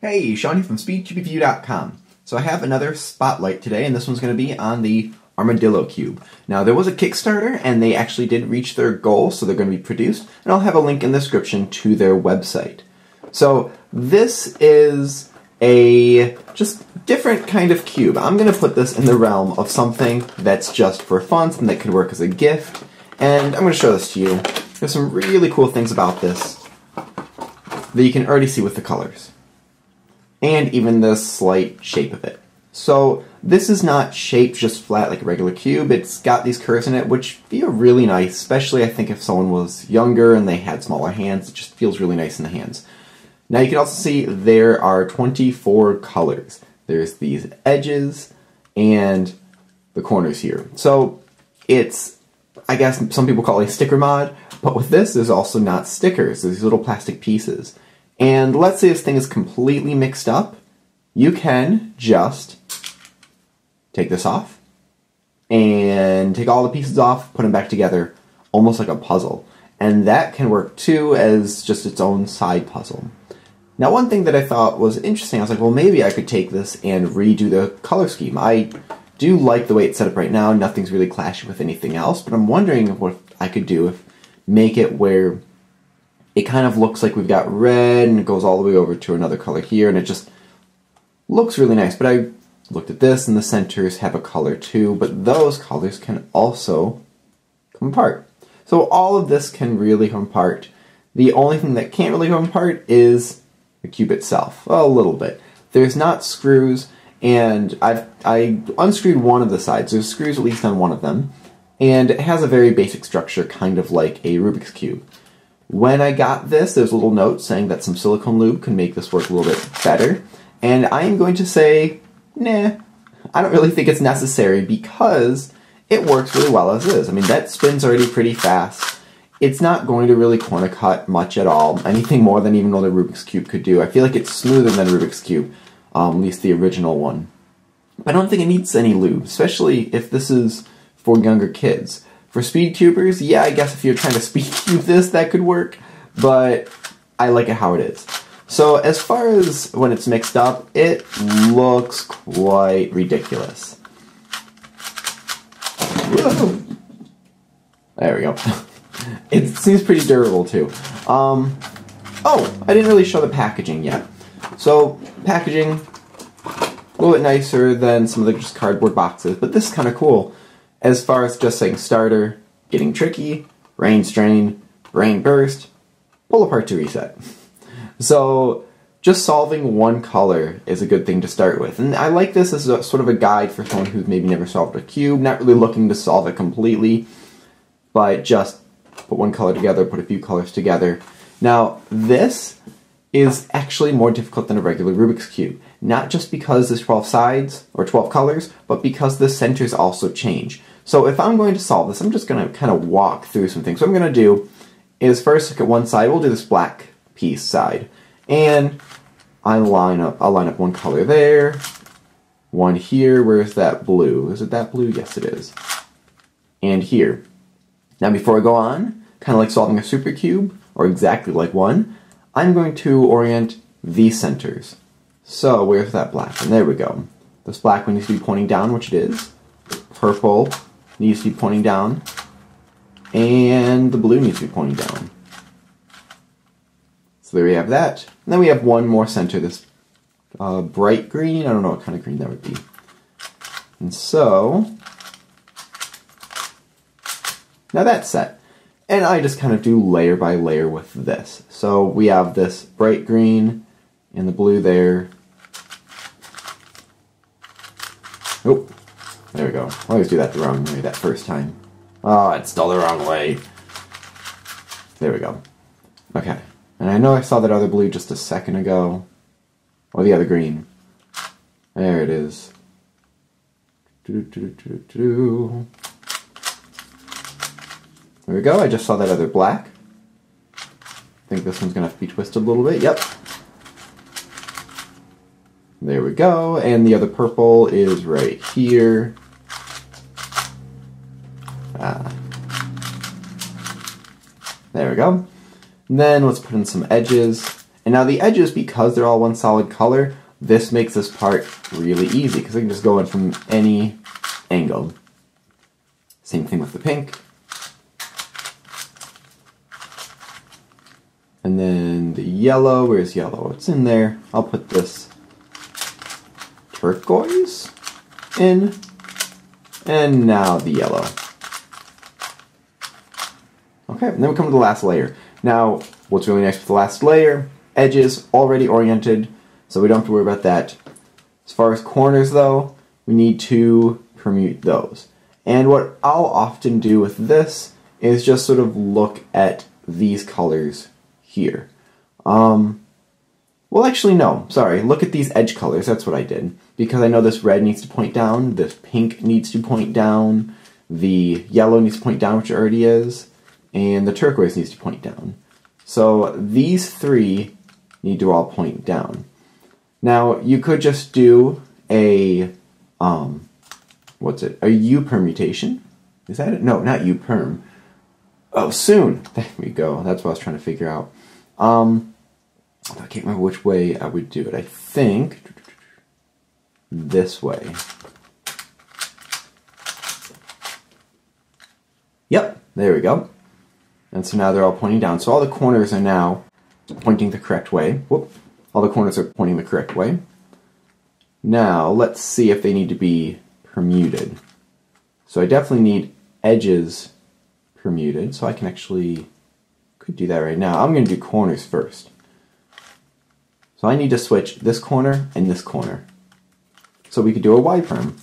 Hey, Sean here from SpeedCubeReview.com. So I have another spotlight today, and this one's going to be on the Armadillo cube. Now, there was a Kickstarter, and they actually did reach their goal, so they're going to be produced, and I'll have a link in the description to their website. So this is a just different kind of cube. I'm going to put this in the realm of something that's just for fun, something that could work as a gift, and I'm going to show this to you. There's some really cool things about this that you can already see with the colors, and even the slight shape of it. So this is not shaped just flat like a regular cube. It's got these curves in it, which feel really nice, especially I think if someone was younger and they had smaller hands. It just feels really nice in the hands. Now you can also see there are 24 colors. There's these edges and the corners here. So it's, I guess some people call it a sticker mod, but with this there's also not stickers. There's these little plastic pieces. And let's say this thing is completely mixed up. You can just take this off and take all the pieces off, put them back together, almost like a puzzle. And that can work too as just its own side puzzle. Now, one thing that I thought was interesting, I was like, well, maybe I could take this and redo the color scheme. I do like the way it's set up right now. Nothing's really clashing with anything else, but I'm wondering what I could do if make it where it kind of looks like we've got red and it goes all the way over to another color here, and it just looks really nice. But I looked at this and the centers have a color too, but those colors can also come apart. So all of this can really come apart. The only thing that can't really come apart is the cube itself, a little bit. There's not screws, and I unscrewed one of the sides. There's screws at least on one of them, and it has a very basic structure, kind of like a Rubik's Cube. When I got this, there's a little note saying that some silicone lube can make this work a little bit better, and I am going to say, nah, I don't really think it's necessary because it works really well as is. I mean, that spins already pretty fast. It's not going to really corner cut much at all, anything more than even what a Rubik's Cube could do. I feel like it's smoother than a Rubik's Cube, at least the original one. But I don't think it needs any lube, especially if this is for younger kids. For speed cubers, yeah, I guess if you're trying to speed cube this, that could work, but I like it how it is. So as far as when it's mixed up, it looks quite ridiculous. Whoa. There we go. It seems pretty durable too. Oh, I didn't really show the packaging yet. So packaging, a little bit nicer than some of the just cardboard boxes, but this is kind of cool. As far as just saying starter, getting tricky, rain strain, rain burst, pull apart to reset. So just solving one color is a good thing to start with. And I like this as a, sort of a guide for someone who's maybe never solved a cube, not really looking to solve it completely, but just put one color together, put a few colors together. Now this is actually more difficult than a regular Rubik's Cube. Not just because there's 12 sides, or 12 colors, but because the centers also change. So if I'm going to solve this, I'm just going to kind of walk through some things. What I'm going to do is first look at one side. We'll do this black piece side. And I'll line up one color there, one here. Where's that blue? Is it that blue? Yes, it is. And here. Now before I go on, kind of like solving a super cube, or exactly like one, I'm going to orient these centers. So where's that black one? There we go. This black one needs to be pointing down, which it is. Purple needs to be pointing down. And the blue needs to be pointing down. So there we have that. And then we have one more center, this bright green. I don't know what kind of green that would be. And so, now that's set. And I just kind of do layer by layer with this. So we have this bright green and the blue there. Oh, there we go. I always do that the wrong way that first time. Oh, it's still the wrong way. There we go. Okay. And I know I saw that other blue just a second ago. Or the other green. There it is. There we go. I just saw that other black. I think this one's going to have to be twisted a little bit. Yep. There we go, and the other purple is right here. There we go. And then let's put in some edges. And now the edges, because they're all one solid color, this makes this part really easy because I can just go in from any angle. Same thing with the pink. And then the yellow, where's yellow? It's in there. I'll put this turquoise in. And now the yellow. Okay, and then we come to the last layer. Now, what's really nice with the last layer, edges already oriented, so we don't have to worry about that. As far as corners though, we need to permute those. And what I'll often do with this is just sort of look at these colors here. Well, actually, no. Sorry. Look at these edge colors. That's what I did. Because I know this red needs to point down, this pink needs to point down, the yellow needs to point down, which it already is, and the turquoise needs to point down. So these three need to all point down. Now, you could just do a, a U permutation. Is that it? No, not U perm. Oh, soon. There we go. That's what I was trying to figure out. I can't remember which way I would do it. I think this way. Yep, there we go. And so now they're all pointing down. So all the corners are now pointing the correct way. Whoop. All the corners are pointing the correct way. Now, let's see if they need to be permuted. So I definitely need edges permuted, so I can actually could do that right now. I'm going to do corners first. So I need to switch this corner and this corner. So we could do a Y perm.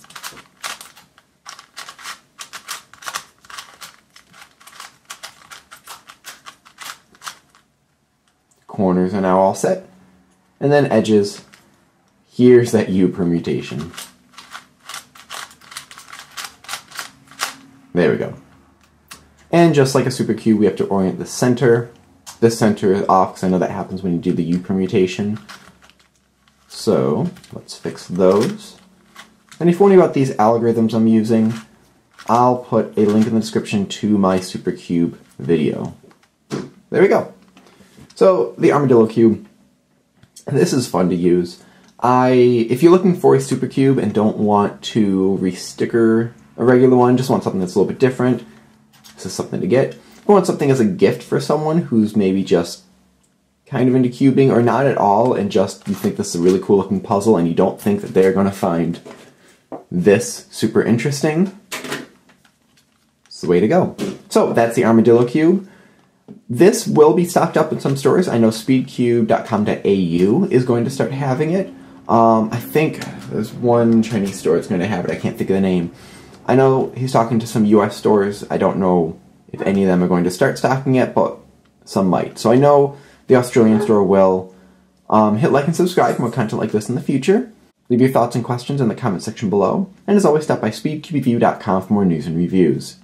Corners are now all set. And then edges. Here's that U permutation. There we go. And just like a super cube, we have to orient the center. This center is off because I know that happens when you do the U permutation. So let's fix those. And if you're wondering about these algorithms I'm using, I'll put a link in the description to my super cube video. There we go. So the Armadillo cube, this is fun to use. If you're looking for a super cube and don't want to re-sticker a regular one, just want something that's a little bit different, this is something to get. If you want something as a gift for someone who's maybe just kind of into cubing or not at all, and just you think this is a really cool looking puzzle and you don't think that they're going to find this super interesting, it's the way to go. So that's the Armadillo cube. This will be stocked up in some stores. I know speedcube.com.au is going to start having it. I think there's one Chinese store that's going to have it. I can't think of the name. I know he's talking to some US stores. I don't know if any of them are going to start stocking it, but some might. So I know the Australian store will. Hit like and subscribe for more content like this in the future. Leave your thoughts and questions in the comment section below. And as always, stop by speedcubeview.com for more news and reviews.